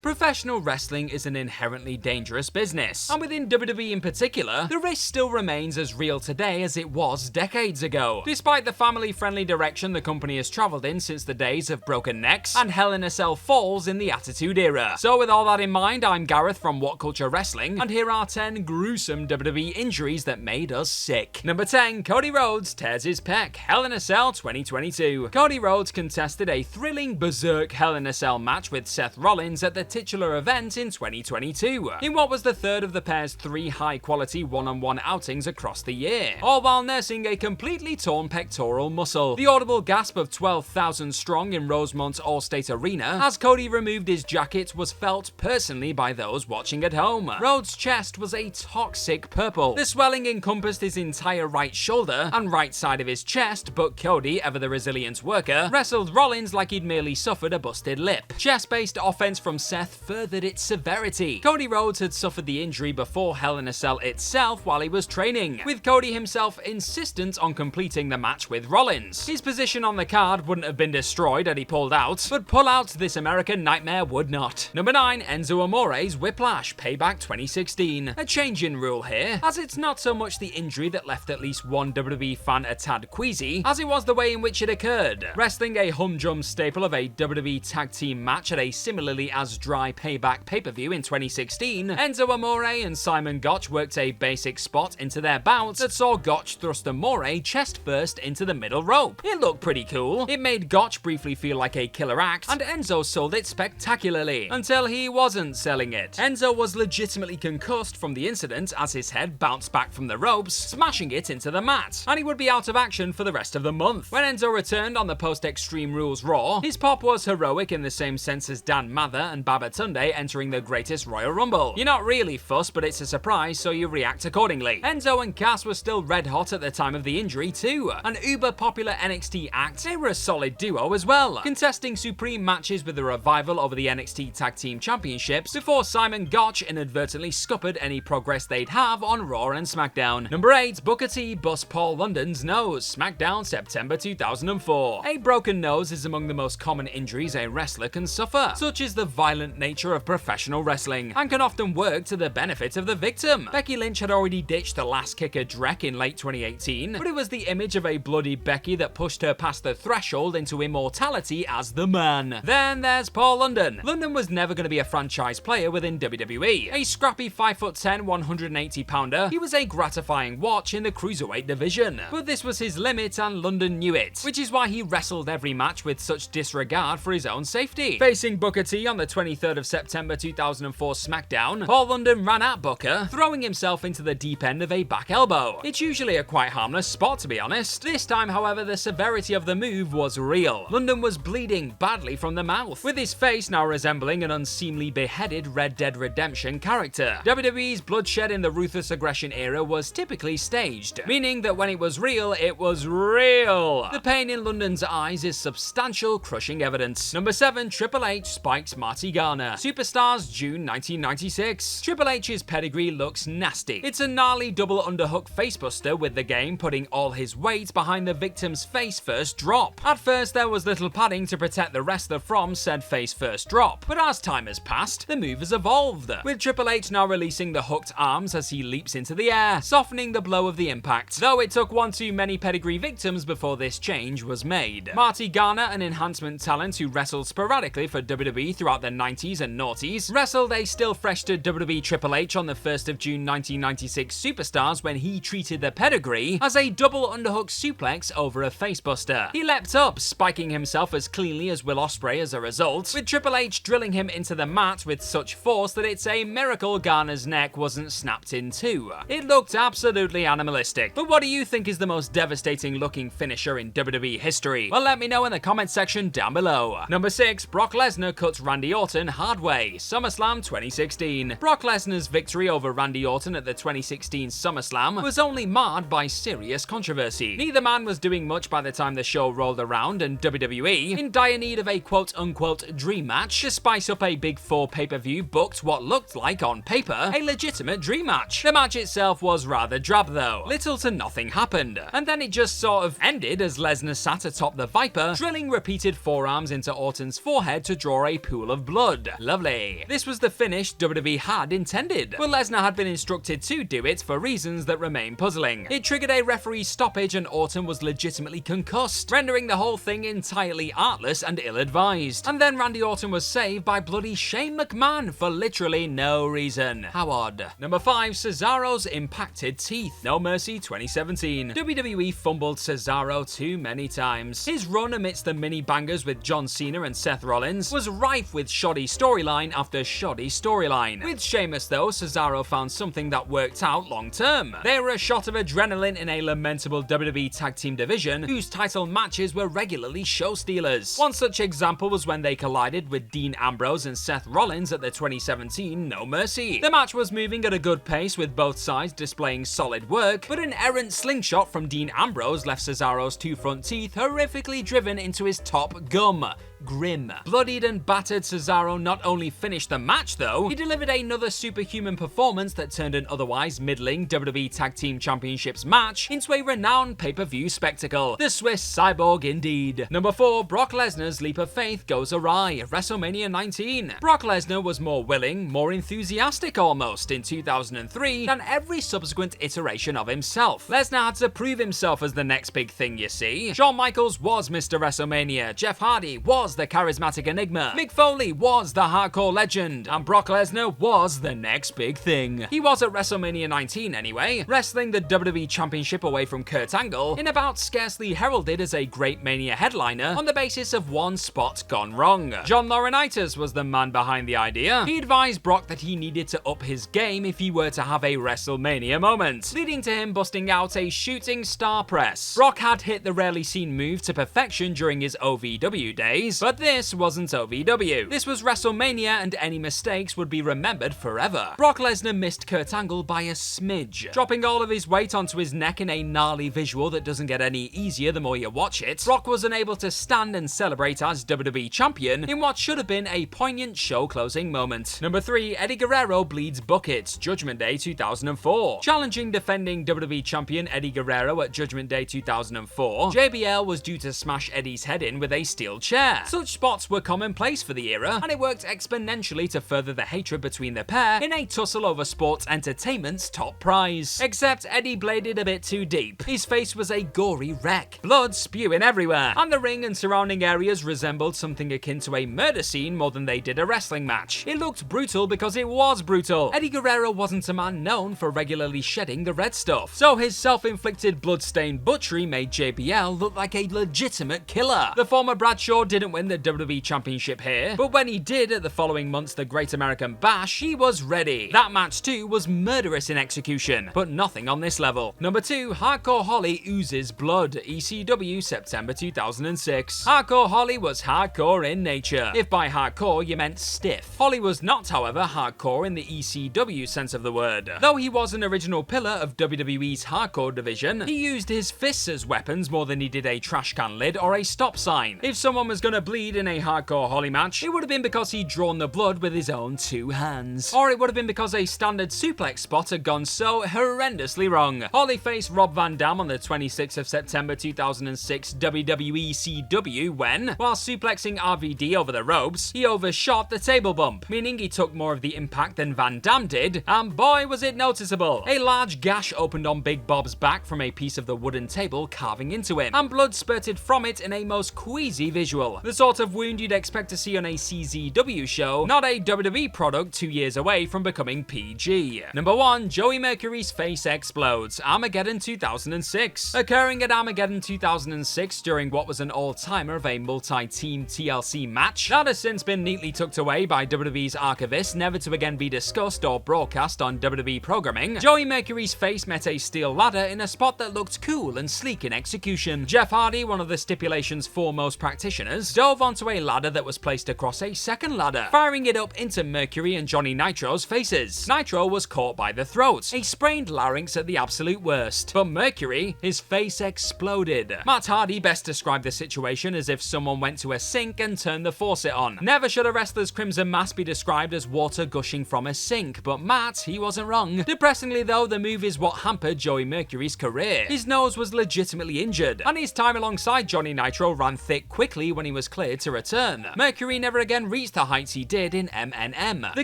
Professional wrestling is an inherently dangerous business, and within WWE in particular, the risk still remains as real today as it was decades ago. Despite the family-friendly direction the company has traveled in since the days of broken necks and Hell in a Cell falls in the Attitude Era. So with all that in mind, I'm Gareth from What Culture Wrestling, and here are 10 gruesome WWE injuries that made us sick. Number 10, Cody Rhodes tears his pec, Hell in a Cell 2022. Cody Rhodes contested a thrilling berserk Hell in a Cell match with Seth Rollins at the titular event in 2022, in what was the third of the pair's 3 high-quality one-on-one outings across the year, all while nursing a completely torn pectoral muscle. The audible gasp of 12,000 strong in Rosemont's Allstate Arena as Cody removed his jacket was felt personally by those watching at home. Rhodes' chest was a toxic purple. The swelling encompassed his entire right shoulder and right side of his chest, but Cody, ever the resilient worker, wrestled Rollins like he'd merely suffered a busted lip. Chest-based offense from Seth furthered its severity. Cody Rhodes had suffered the injury before Hell in a Cell itself while he was training, with Cody himself insistent on completing the match with Rollins. His position on the card wouldn't have been destroyed had he pulled out, but pull out this American nightmare would not. Number 9, Enzo Amore's Whiplash, Payback 2016. A change in rule here, as it's not so much the injury that left at least one WWE fan a tad queasy, as it was the way in which it occurred. Wrestling a humdrum staple of a WWE tag team match at a similarly as dry Payback pay-per-view in 2016, Enzo Amore and Simon Gotch worked a basic spot into their bout that saw Gotch thrust Amore chest first into the middle rope. It looked pretty cool. It made Gotch briefly feel like a killer act, and Enzo sold it spectacularly, until he wasn't selling it. Enzo was legitimately concussed from the incident as his head bounced back from the ropes, smashing it into the mat, and he would be out of action for the rest of the month. When Enzo returned on the post-Extreme Rules Raw, his pop was heroic in the same sense as Dan Mather and Babatunde entering the Greatest Royal Rumble. You're not really fussed, but it's a surprise, so you react accordingly. Enzo and Cass were still red hot at the time of the injury too. An uber popular NXT act, they were a solid duo as well, contesting supreme matches with the Revival over the NXT Tag Team Championships before Simon Gotch inadvertently scuppered any progress they'd have on Raw and SmackDown. Number 8, Booker T bust Paul London's nose, SmackDown September 2004. A broken nose is among the most common injuries a wrestler can suffer, such as the violent nature of professional wrestling, and can often work to the benefit of the victim. Becky Lynch had already ditched the last kicker Drek in late 2018, but it was the image of a bloody Becky that pushed her past the threshold into immortality as the man. Then there's Paul London. London was never going to be a franchise player within WWE. A scrappy 5'10", 180-pounder, he was a gratifying watch in the cruiserweight division. But this was his limit and London knew it, which is why he wrestled every match with such disregard for his own safety. Facing Booker T on the 23rd of September 2004 SmackDown, Paul London ran at Booker, throwing himself into the deep end of a back elbow. It's usually a quite harmless spot, to be honest. This time, however, the severity of the move was real. London was bleeding badly from the mouth, with his face now resembling an unseemly beheaded Red Dead Redemption character. WWE's bloodshed in the Ruthless Aggression era was typically staged, meaning that when it was real, it was real. The pain in London's eyes is substantial, crushing evidence. Number 7, Triple H spikes Marty Garner, Superstars, June 1996. Triple H's pedigree looks nasty. It's a gnarly double underhook facebuster with the game putting all his weight behind the victim's face first drop. At first there was little padding to protect the wrestler from said face first drop, but as time has passed, the move has evolved, with Triple H now releasing the hooked arms as he leaps into the air, softening the blow of the impact, though it took one too many pedigree victims before this change was made. Marty Garner, an enhancement talent who wrestled sporadically for WWE throughout the 90s and noughties, wrestled a still fresh to WWE Triple H on the 1st of June 1996 Superstars when he treated the pedigree as a double underhook suplex over a facebuster. He leapt up, spiking himself as cleanly as Will Ospreay as a result, with Triple H drilling him into the mat with such force that it's a miracle Garner's neck wasn't snapped in two. It looked absolutely animalistic, but what do you think is the most devastating looking finisher in WWE history? Well, let me know in the comment section down below. Number 6, Brock Lesnar cuts Randy Orton hard way, SummerSlam 2016. Brock Lesnar's victory over Randy Orton at the 2016 SummerSlam was only marred by serious controversy. Neither man was doing much by the time the show rolled around, and WWE, in dire need of a quote-unquote dream match to spice up a Big Four pay-per-view, booked what looked like, on paper, a legitimate dream match. The match itself was rather drab though. Little to nothing happened, and then it just sort of ended as Lesnar sat atop the Viper, drilling repeated forearms into Orton's forehead to draw a pool of blood. blood. Lovely. This was the finish WWE had intended, but Lesnar had been instructed to do it for reasons that remain puzzling. It triggered a referee stoppage and Orton was legitimately concussed, rendering the whole thing entirely artless and ill-advised. And then Randy Orton was saved by bloody Shane McMahon for literally no reason. How odd. Number 5, CESARO'S impacted teeth. No Mercy 2017. WWE fumbled Cesaro too many times. His run amidst the mini bangers with John Cena and Seth Rollins was rife with shoddy storyline after shoddy storyline. With Sheamus though, Cesaro found something that worked out long term. They were a shot of adrenaline in a lamentable WWE tag team division whose title matches were regularly show stealers. One such example was when they collided with Dean Ambrose and Seth Rollins at the 2017 No Mercy. The match was moving at a good pace with both sides displaying solid work, but an errant slingshot from Dean Ambrose left Cesaro's two front teeth horrifically driven into his top gum. Grim. Bloodied and battered, Cesaro not only finished the match though, he delivered another superhuman performance that turned an otherwise middling WWE Tag Team Championships match into a renowned pay-per-view spectacle. The Swiss cyborg indeed. Number 4, Brock Lesnar's leap of faith goes awry. WrestleMania 19. Brock Lesnar was more willing, more enthusiastic almost in 2003 than every subsequent iteration of himself. Lesnar had to prove himself as the next big thing, you see. Shawn Michaels was Mr. WrestleMania, Jeff Hardy was the charismatic enigma, Mick Foley was the hardcore legend, and Brock Lesnar was the next big thing. He was at WrestleMania 19 anyway, wrestling the WWE Championship away from Kurt Angle in a bout scarcely heralded as a great Mania headliner on the basis of one spot gone wrong. John Laurinaitis was the man behind the idea. He advised Brock that he needed to up his game if he were to have a WrestleMania moment, leading to him busting out a shooting star press. Brock had hit the rarely seen move to perfection during his OVW days, but this wasn't OVW. This was WrestleMania and any mistakes would be remembered forever. Brock Lesnar missed Kurt Angle by a smidge, dropping all of his weight onto his neck in a gnarly visual that doesn't get any easier the more you watch it. Brock was unable to stand and celebrate as WWE Champion in what should have been a poignant show-closing moment. Number 3, Eddie Guerrero bleeds buckets, Judgment Day 2004. Challenging defending WWE Champion Eddie Guerrero at Judgment Day 2004, JBL was due to smash Eddie's head in with a steel chair. Such spots were commonplace for the era, and it worked exponentially to further the hatred between the pair in a tussle over sports entertainment's top prize. Except Eddie bladed a bit too deep. His face was a gory wreck, blood spewing everywhere, and the ring and surrounding areas resembled something akin to a murder scene more than they did a wrestling match. It looked brutal because it was brutal. Eddie Guerrero wasn't a man known for regularly shedding the red stuff, so his self-inflicted blood-stained butchery made JBL look like a legitimate killer. The former Bradshaw didn't win the WWE Championship here, but when he did at the following month's The Great American Bash, he was ready. That match too was murderous in execution, but nothing on this level. Number 2, Hardcore Holly oozes blood, ECW September 2006. Hardcore Holly was hardcore in nature, if by hardcore you meant stiff. Holly was not, however, hardcore in the ECW sense of the word. Though he was an original pillar of WWE's hardcore division, he used his fists as weapons more than he did a trash can lid or a stop sign. If someone was gonna bleed in a Hardcore Holly match, it would have been because he'd drawn the blood with his own two hands. Or it would have been because a standard suplex spot had gone so horrendously wrong. Holly faced Rob Van Dam on the 26th of September 2006 WWE CW when, while suplexing RVD over the ropes, he overshot the table bump, meaning he took more of the impact than Van Dam did, and boy was it noticeable. A large gash opened on Big Bob's back from a piece of the wooden table carving into him, and blood spurted from it in a most queasy visual. The sort of wound you'd expect to see on a CZW show, not a WWE product 2 years away from becoming PG. Number 1, Joey Mercury's face explodes, Armageddon 2006. Occurring at Armageddon 2006 during what was an all-timer of a multi-team TLC match that has since been neatly tucked away by WWE's archivists, never to again be discussed or broadcast on WWE programming, Joey Mercury's face met a steel ladder in a spot that looked cool and sleek in execution. Jeff Hardy, one of the stipulation's foremost practitioners, dove onto a ladder that was placed across a second ladder, firing it up into Mercury and Johnny Nitro's faces. Nitro was caught by the throat, a sprained larynx at the absolute worst, but Mercury, his face exploded. Matt Hardy best described the situation as if someone went to a sink and turned the faucet on. Never should a wrestler's crimson mass be described as water gushing from a sink, but Matt, he wasn't wrong. Depressingly though, the move is what hampered Joey Mercury's career. His nose was legitimately injured, and his time alongside Johnny Nitro ran thick quickly when he was cleared to return. Mercury never again reached the heights he did in MNM. The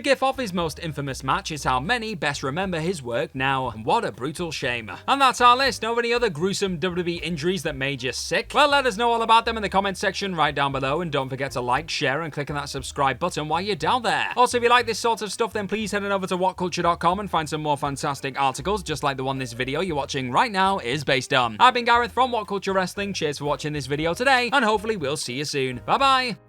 gif of his most infamous match is how many best remember his work now. What a brutal shame. And that's our list. Know of any other gruesome WWE injuries that made you sick? Well, let us know all about them in the comment section right down below, and don't forget to like, share, and click on that subscribe button while you're down there. Also, if you like this sort of stuff, then please head on over to whatculture.com and find some more fantastic articles, just like the one this video you're watching right now is based on. I've been Gareth from What Culture Wrestling. Cheers for watching this video today, and hopefully we'll see you soon. Bye bye!